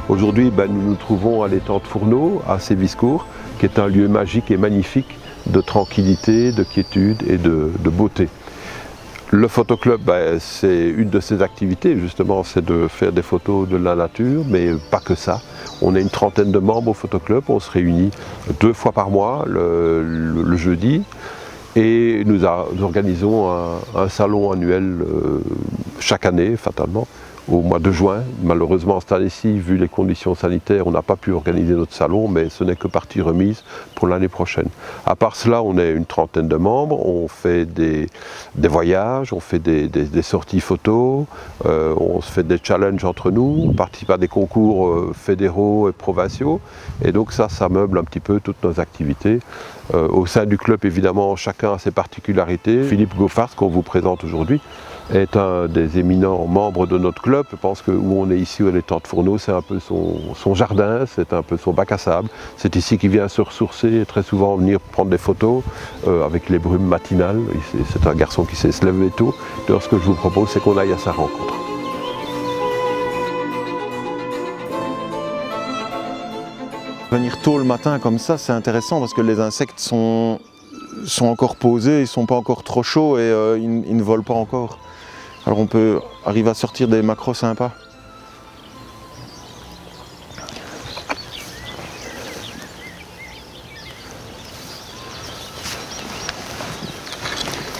Aujourd'hui, nous nous trouvons à l'étang de Fourneau, à Séviscourt, qui est un lieu magique et magnifique de tranquillité, de quiétude et de beauté. Le photoclub, c'est une de ses activités, justement, c'est de faire des photos de la nature, mais pas que ça. On est une trentaine de membres au photoclub, on se réunit 2 fois par mois, le jeudi, et nous organisons un salon annuel chaque année, fatalement, au mois de juin. Malheureusement, cette année-ci, vu les conditions sanitaires, on n'a pas pu organiser notre salon, mais ce n'est que partie remise pour l'année prochaine. À part cela, on est une trentaine de membres, on fait des voyages, on fait des sorties photos, on se fait des challenges entre nous, on participe à des concours fédéraux et provinciaux, et donc ça meuble un petit peu toutes nos activités. Au sein du club, évidemment, chacun a ses particularités. Philippe Goffard, qu'on vous présente aujourd'hui, est un des éminents membres de notre club. Je pense que où on est ici, à l'étang de Fourneau, c'est un peu son jardin, c'est un peu son bac à sable. C'est ici qu'il vient se ressourcer et très souvent venir prendre des photos avec les brumes matinales. C'est un garçon qui sait se lever tôt. Alors ce que je vous propose, c'est qu'on aille à sa rencontre. Venir tôt le matin comme ça, c'est intéressant parce que les insectes sont encore posés, ils ne sont pas encore trop chauds et ils ne volent pas encore. Alors on peut arriver à sortir des macros sympas.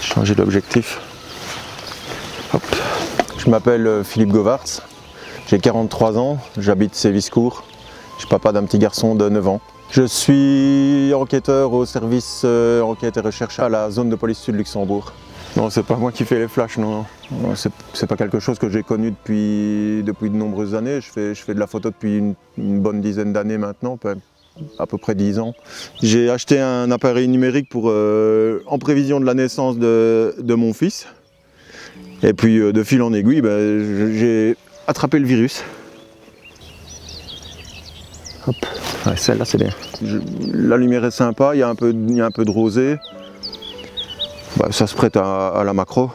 Changer d'objectif. Je m'appelle Philippe Govarts, j'ai 43 ans, j'habite Séviscourt, je suis papa d'un petit garçon de 9 ans. Je suis enquêteur au service enquête et recherche à la zone de police sud Luxembourg. Non, c'est pas moi qui fais les flashs, non. C'est pas quelque chose que j'ai connu depuis de nombreuses années. Je fais de la photo depuis une bonne dizaine d'années maintenant, à peu près 10 ans. J'ai acheté un appareil numérique en prévision de la naissance de mon fils. Et puis de fil en aiguille, j'ai attrapé le virus. Hop. Ouais, celle-là c'est bien. La lumière est sympa, il y a un peu de rosée. Ça se prête à la macro.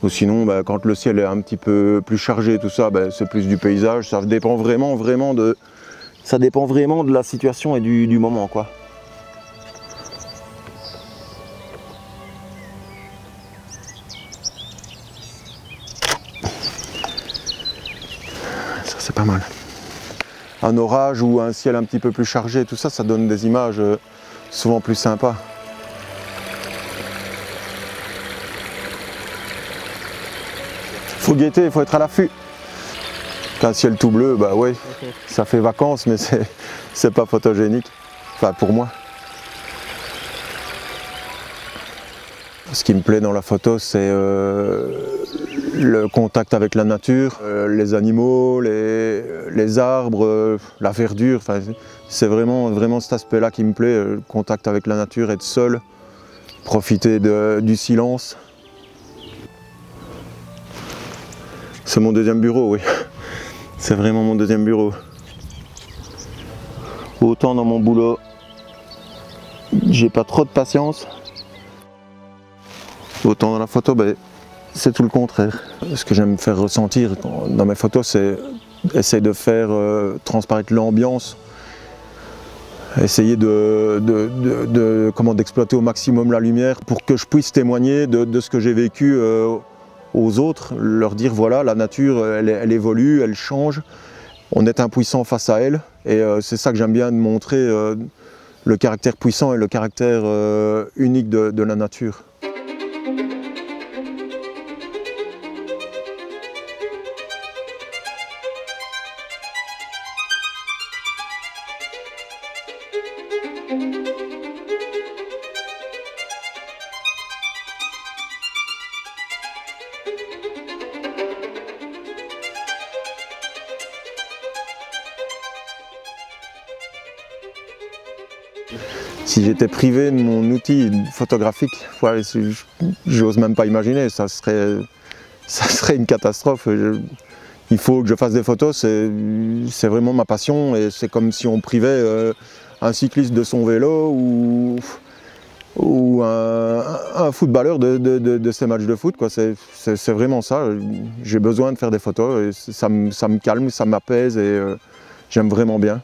Ou sinon, quand le ciel est un petit peu plus chargé, tout ça, c'est plus du paysage. Ça dépend vraiment de la situation et du moment, quoi. Ça c'est pas mal. Un orage ou un ciel un petit peu plus chargé, tout ça, ça donne des images souvent plus sympas. Faut guetter, il faut être à l'affût. Un ciel tout bleu, ouais, ça fait vacances, mais c'est pas photogénique. Enfin, pour moi. Ce qui me plaît dans la photo, c'est le contact avec la nature, les animaux, les arbres, la verdure. Enfin, c'est vraiment cet aspect-là qui me plaît, le contact avec la nature, être seul, profiter du silence. C'est mon deuxième bureau, oui. C'est vraiment mon deuxième bureau. Autant dans mon boulot, j'ai pas trop de patience. Autant dans la photo, c'est tout le contraire. Ce que j'aime faire ressentir dans mes photos, c'est essayer de faire transparaître l'ambiance. Essayer d'exploiter au maximum la lumière pour que je puisse témoigner de ce que j'ai vécu aux autres, leur dire voilà, la nature elle évolue, elle change, on est impuissant face à elle et c'est ça que j'aime bien de montrer, le caractère puissant et le caractère unique de la nature. Si j'étais privé de mon outil photographique, j'ose même pas imaginer, ça serait une catastrophe. Il faut que je fasse des photos, c'est vraiment ma passion et c'est comme si on privait un cycliste de son vélo ou un footballeur de ses matchs de foot. C'est vraiment ça, j'ai besoin de faire des photos et ça me calme, ça m'apaise et J'aime vraiment bien.